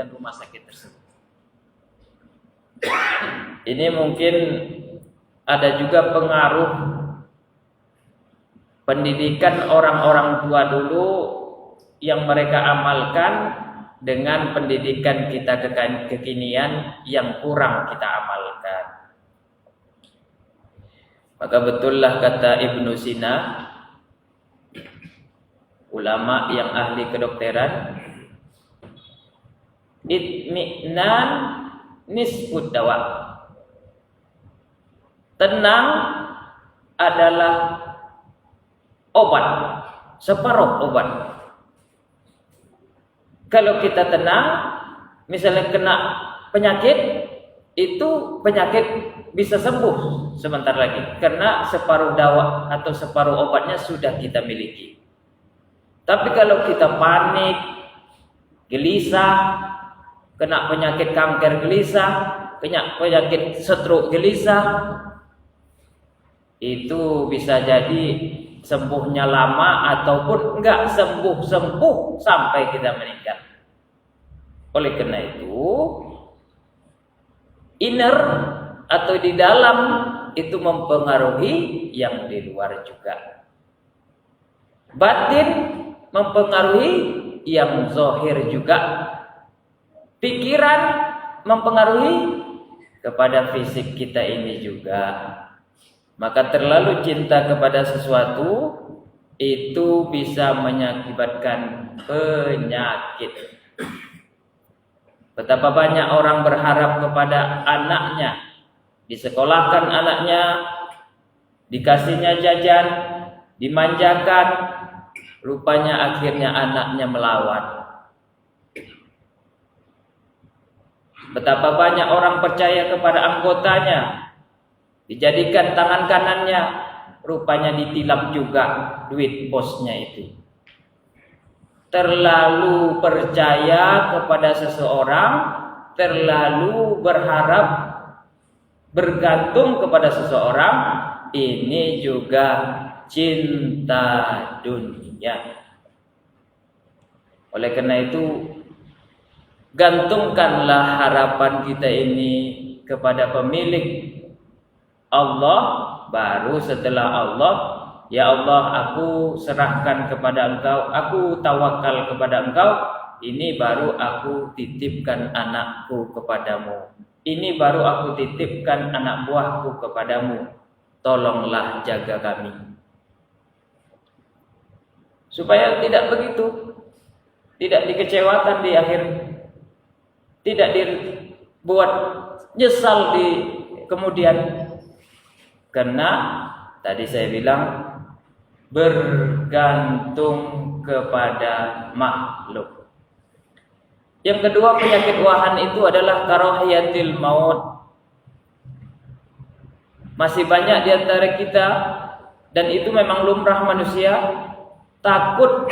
rumah sakit tersebut. Ini mungkin ada juga pengaruh pendidikan orang-orang tua dulu yang mereka amalkan dengan pendidikan kita kekinian yang kurang kita amalkan. Maka betullah kata Ibnu Sina, ulama yang ahli kedokteran, itmi'nan nisfud dawa. Tenang adalah obat, separuh obat. Kalau kita tenang, misalnya kena penyakit, itu penyakit bisa sembuh sebentar lagi, karena separuh dawa atau separuh obatnya sudah kita miliki. Tapi kalau kita panik, gelisah, kena penyakit kanker gelisah, kena penyakit stroke gelisah, itu bisa jadi sembuhnya lama ataupun enggak sembuh sampai kita meninggal. Oleh karena itu, inner atau di dalam itu mempengaruhi yang di luar juga. Batin mempengaruhi yang zahir juga. Pikiran mempengaruhi kepada fisik kita ini juga. Maka terlalu cinta kepada sesuatu itu bisa mengakibatkan penyakit. Betapa banyak orang berharap kepada anaknya, disekolahkan anaknya, dikasihnya jajan, dimanjakan, rupanya akhirnya anaknya melawan. Betapa banyak orang percaya kepada anggotanya, dijadikan tangan kanannya, rupanya ditilap juga duit bosnya itu. Terlalu percaya kepada seseorang, terlalu berharap, bergantung kepada seseorang, ini juga cinta dunia. Oleh karena itu, gantungkanlah harapan kita ini kepada pemilik Allah, baru setelah Allah, ya Allah, aku serahkan kepada Engkau, aku tawakal kepada Engkau, ini baru aku titipkan anakku kepadamu, ini baru aku titipkan anak buahku kepadamu, tolonglah jaga kami. Supaya tidak begitu, tidak dikecewakan di akhir, tidak dibuat nyesal di kemudian. Karena tadi saya bilang bergantung kepada makhluk. Yang kedua, penyakit wahan itu adalah karahiyatil maut. Masih banyak di antara kita, dan itu memang lumrah manusia, takut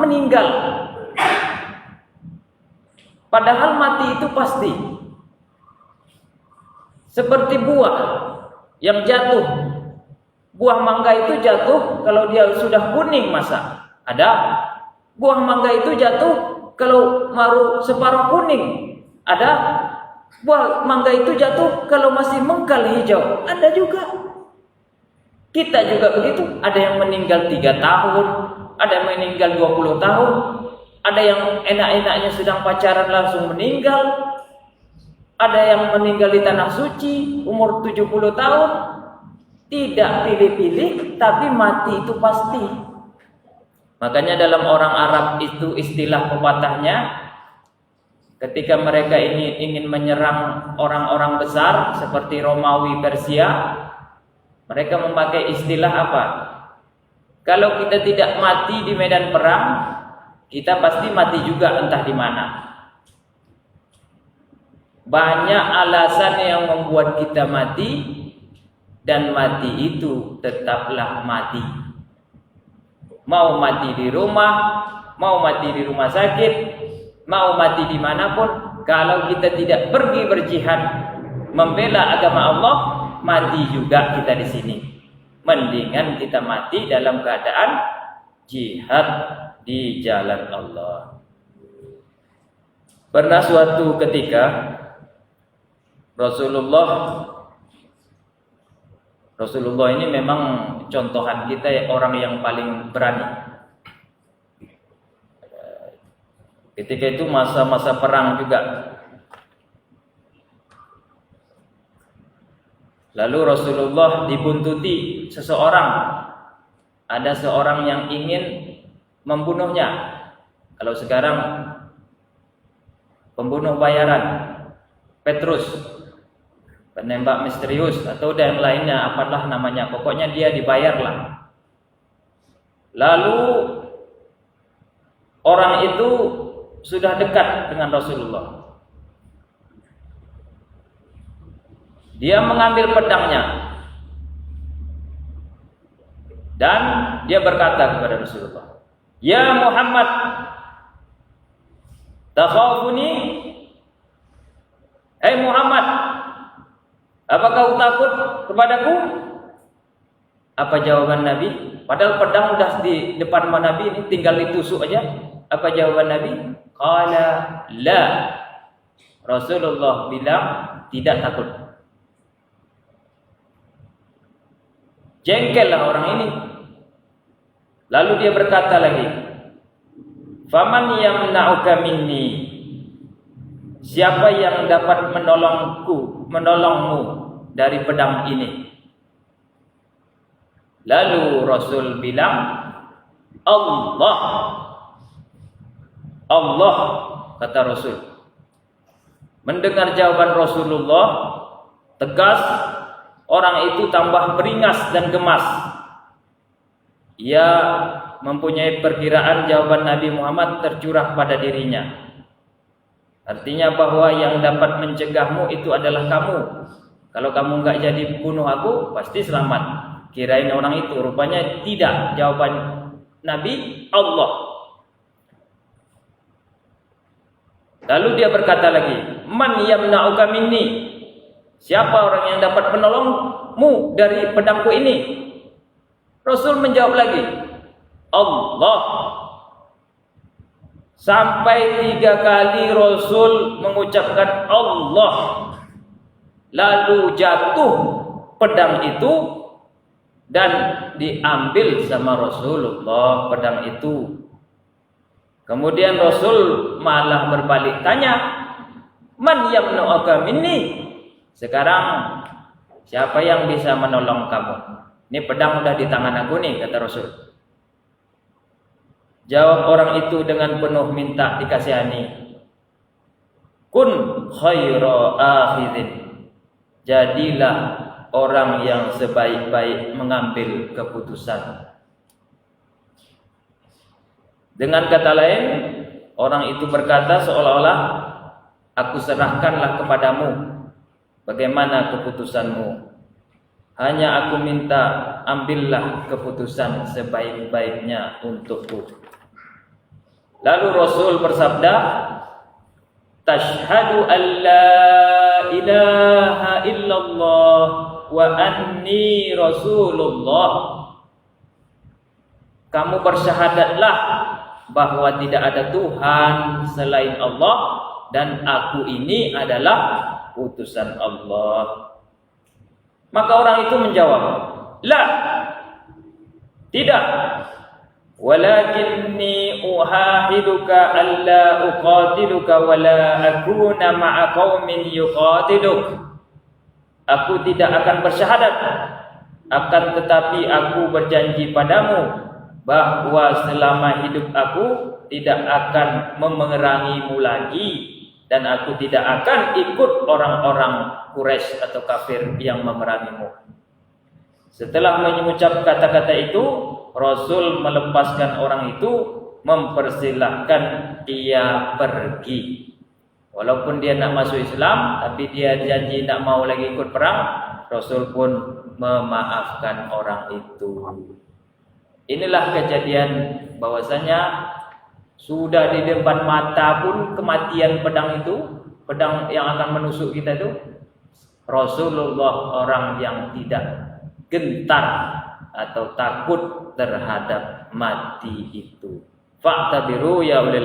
meninggal. Padahal mati itu pasti. Seperti buah yang jatuh. Buah mangga itu jatuh kalau dia sudah kuning masa. Ada. Buah mangga itu jatuh kalau baru separuh kuning. Ada. Buah mangga itu jatuh kalau masih mengkal hijau. Ada juga. Kita juga begitu. Ada yang meninggal 3 tahun. Ada yang meninggal 20 tahun. Ada yang enak-enaknya sedang pacaran langsung meninggal. Ada yang meninggal di tanah suci umur 70 tahun. Tidak pilih-pilih, tapi mati itu pasti. Makanya dalam orang Arab itu istilah pepatahnya, ketika mereka ini ingin menyerang orang-orang besar seperti Romawi, Persia, mereka memakai istilah apa? Kalau kita tidak mati di medan perang, kita pasti mati juga entah di mana. Banyak alasan yang membuat kita mati, dan mati itu tetaplah mati. Mau mati di rumah, mau mati di rumah sakit, mau mati dimanapun, kalau kita tidak pergi berjihad membela agama Allah, mati juga kita di sini. Mendingan kita mati dalam keadaan jihad di jalan Allah. Pernah suatu ketika Rasulullah ini memang contohan kita ya, orang yang paling berani. Ketika itu masa-masa perang juga. Lalu Rasulullah dibuntuti seseorang. Ada seorang yang ingin membunuhnya. Kalau sekarang pembunuh bayaran, Petrus, penembak misterius atau dan lainnya, apalah namanya, pokoknya dia dibayarlah. Lalu orang itu sudah dekat dengan Rasulullah. Dia mengambil pedangnya dan dia berkata kepada Rasulullah, "Ya Muhammad, takhafuni? Hai Muhammad, apakah kau takut kepadaku?" Apa jawaban Nabi? Padahal pedang sudah di depan Nabi, ini tinggal ditusuk aja. Apa jawaban Nabi? Qala la. Rasulullah bilang tidak takut. Jengkellah orang ini. Lalu dia berkata lagi, "Faman yamna'uka minni?" Siapa yang dapat menolongmu dari pedang ini? Lalu Rasul bilang, Allah. Allah, kata Rasul. Mendengar jawaban Rasulullah tegas, orang itu tambah beringas dan gemas. Ia mempunyai perkiraan jawaban Nabi Muhammad tercurah pada dirinya. Artinya bahwa yang dapat mencegahmu itu adalah kamu. Kalau kamu enggak jadi bunuh aku, pasti selamat. Kirain orang itu, rupanya tidak. Jawaban Nabi, Allah. Lalu dia berkata lagi, "Man yamna'uka minni?" Siapa orang yang dapat menolongmu dari pedangku ini? Rasul menjawab lagi, Allah. Sampai 3 kali Rasul mengucapkan Allah. Lalu jatuh pedang itu dan diambil sama Rasulullah pedang itu. Kemudian Rasul malah berbalik tanya, "Man yamna'uka minni?" Sekarang siapa yang bisa menolong kamu? Ini pedang udah di tangan aku nih, kata Rasul. Jawab orang itu dengan penuh minta dikasihani, "Kun khaira akhidin." Jadilah orang yang sebaik-baik mengambil keputusan. Dengan kata lain, orang itu berkata seolah-olah, "Aku serahkanlah kepadamu. Bagaimana keputusanmu? Hanya aku minta, ambillah keputusan sebaik-baiknya untukku." Lalu Rasul bersabda, "Tashhadu an la ilaha illallah wa anni Rasulullah." Kamu bersyahadatlah bahwa tidak ada Tuhan selain Allah dan aku ini adalah utusan Allah. Maka orang itu menjawab, "La, tidak. Walakinni uhahiduka alla uqatiluka wa la akuna ma'a qaumin yuqatiluk." Aku tidak akan bersyahadat, akan tetapi aku berjanji padamu bahwa selama hidup aku tidak akan memerangimu lagi dan aku tidak akan ikut orang-orang Quraisy atau kafir yang memerangimu. Setelah mengucap kata-kata itu, Rasul melepaskan orang itu, mempersilahkan dia pergi. Walaupun dia nak masuk Islam, tapi dia janji tak mau lagi ikut perang, Rasul pun memaafkan orang itu. Inilah kejadian bahwasanya sudah di depan mata pun kematian pedang itu, pedang yang akan menusuk kita itu, Rasulullah orang yang tidak gentar atau takut terhadap mati itu. Fa'tabiru ya ulil